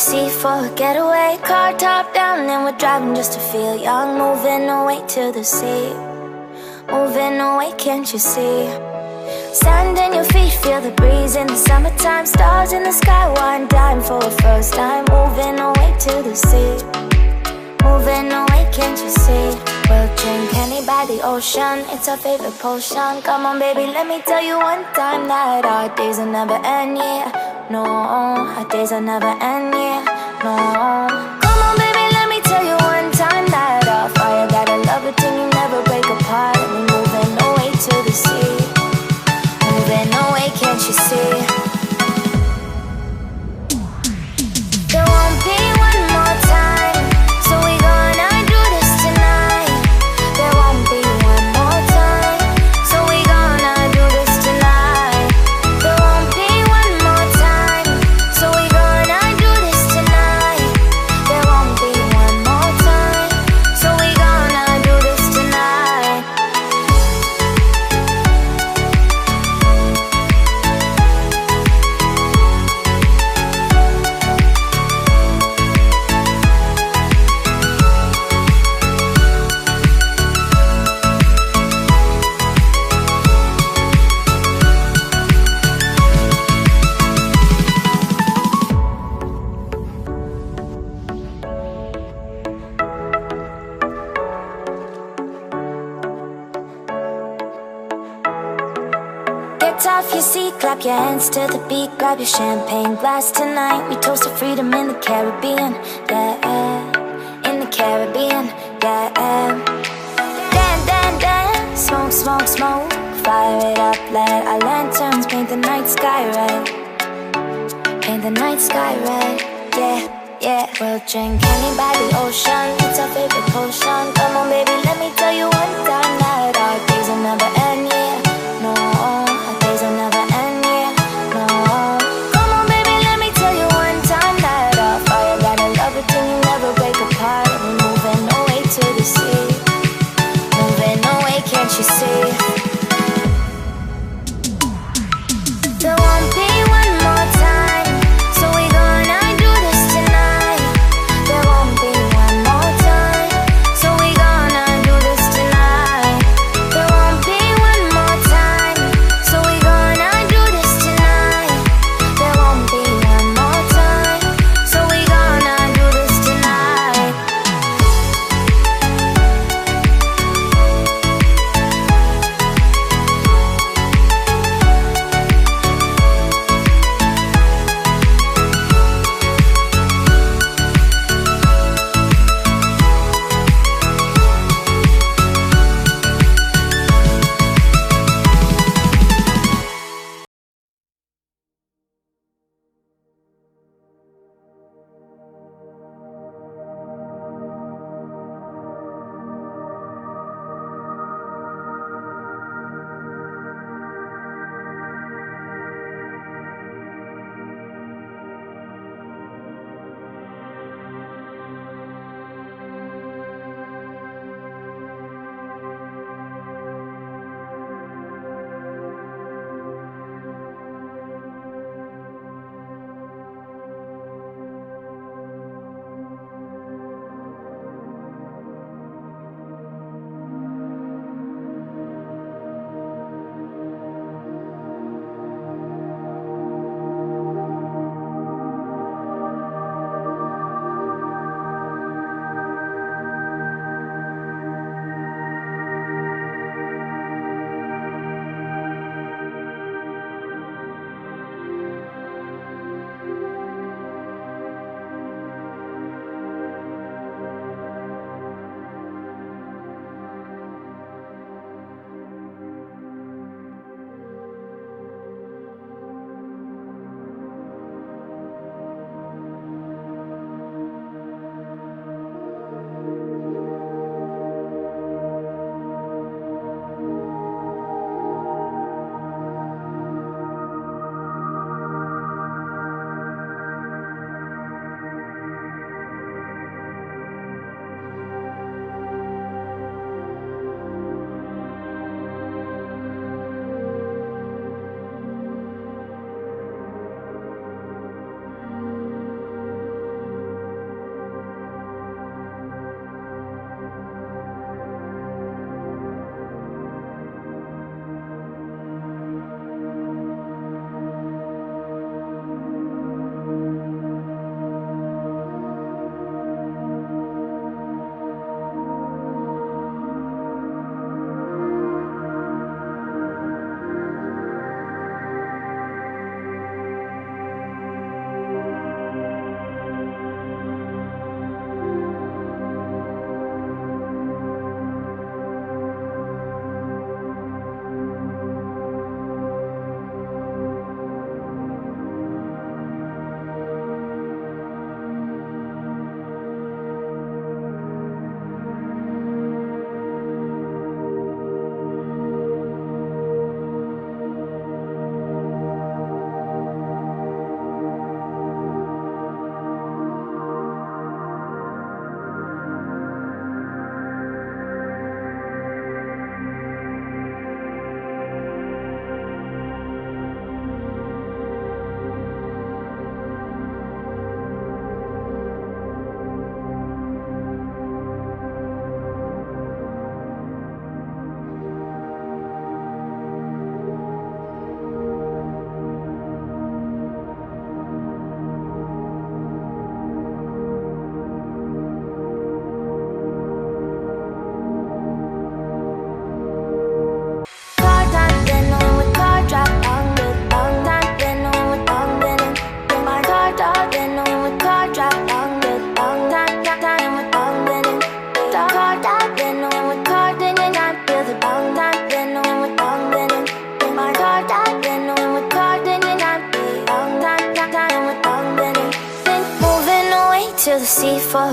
sea for a getaway. Car top down and we're driving just to feel young. Moving away to the sea, moving away, can't you see? Sand in your feet, feel the breeze in the summertime. Stars in the sky, one dime for a first time. Moving away to the sea, moving away, can't you see? We'll drink honey by the ocean, it's our favorite potion. Come on baby, let me tell you one time that our days will never end, yeah. No, our days will never end, yeah. No. Come on baby, let me tell you one time that our fire got a love it till you never break apart. And we're moving away to the sea, moving away, can't you see? There won't be one more time, so we gonna do this tonight. There won't be one more time, so we gonna do this tonight. There won't be one more time, so we gonna do this tonight. There won't be one more time, so we gonna do this tonight. Get off your seat, clap your hands to the beat. Grab your champagne glass tonight. We toast to freedom in the Caribbean, yeah. In the Caribbean, yeah. Dan, dan, dan, smoke, smoke, smoke. Fire it up, let our lanterns paint the night sky red. Paint the night sky red, yeah, yeah. We'll drink honey by the ocean, it's our favorite potion. Come on baby, let me tell you one time that our days will never end, yeah. No, our days will never end, yeah. No. Come on baby, let me tell you one time that our fire got a love it till you never break apart. And we're moving away to the sea, moving away, can't you see? There won't be one more time, so we gonna do this tonight. There won't be one more time, so we gonna do this tonight. There won't be one more time, so we gonna do this tonight. There won't be one more time, so we gonna do this tonight.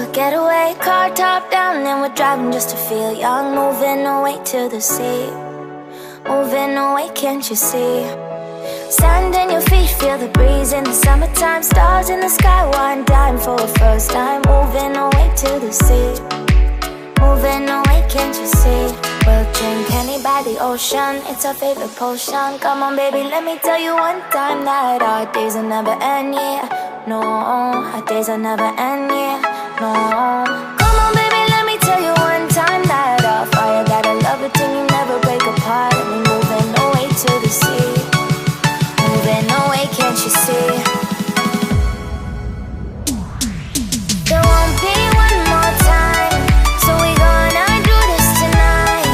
a getaway, car top down, and we're driving just to feel young. Moving away to the sea, moving away, can't you see? Sand in your feet, feel the breeze in the summertime. Stars in the sky, one dime for a first time. Moving away to the sea, moving away, can't you see? We'll drink honey by the ocean, it's our favorite potion. Come on baby, let me tell you one time that our days will never end, yeah. No, our days will never end, yeah. No. Come on baby, let me tell you one time that our fire got a love it till you never break apart. And we're moving away to the sea, moving away, can't you see? There won't be one more time, so we gonna do this tonight.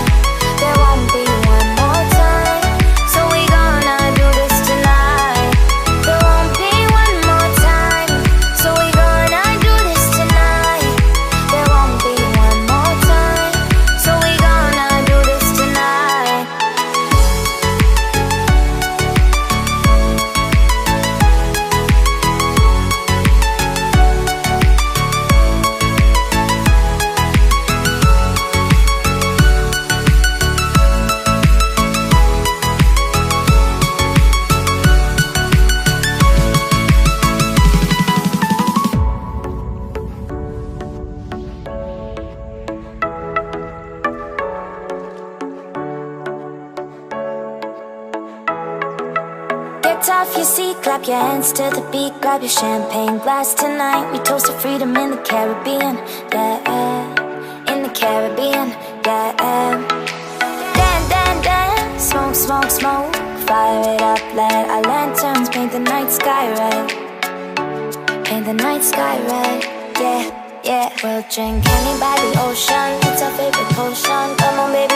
There won't be one more time, so we gonna do this tonight. There won't be one more time, so we gonna do this tonight. There won't be one more time, so we gonna do this tonight. Get off your seat, clap your hands to the beat. Grab your champagne glass tonight. We toast to freedom in the Caribbean, yeah. In the Caribbean, yeah. Dan, dan, dan, smoke, smoke, smoke. Fire it up, let our lanterns paint the night sky red. Paint the night sky red, yeah, yeah. We'll drink honey by the ocean, it's our favorite potion. Come on baby,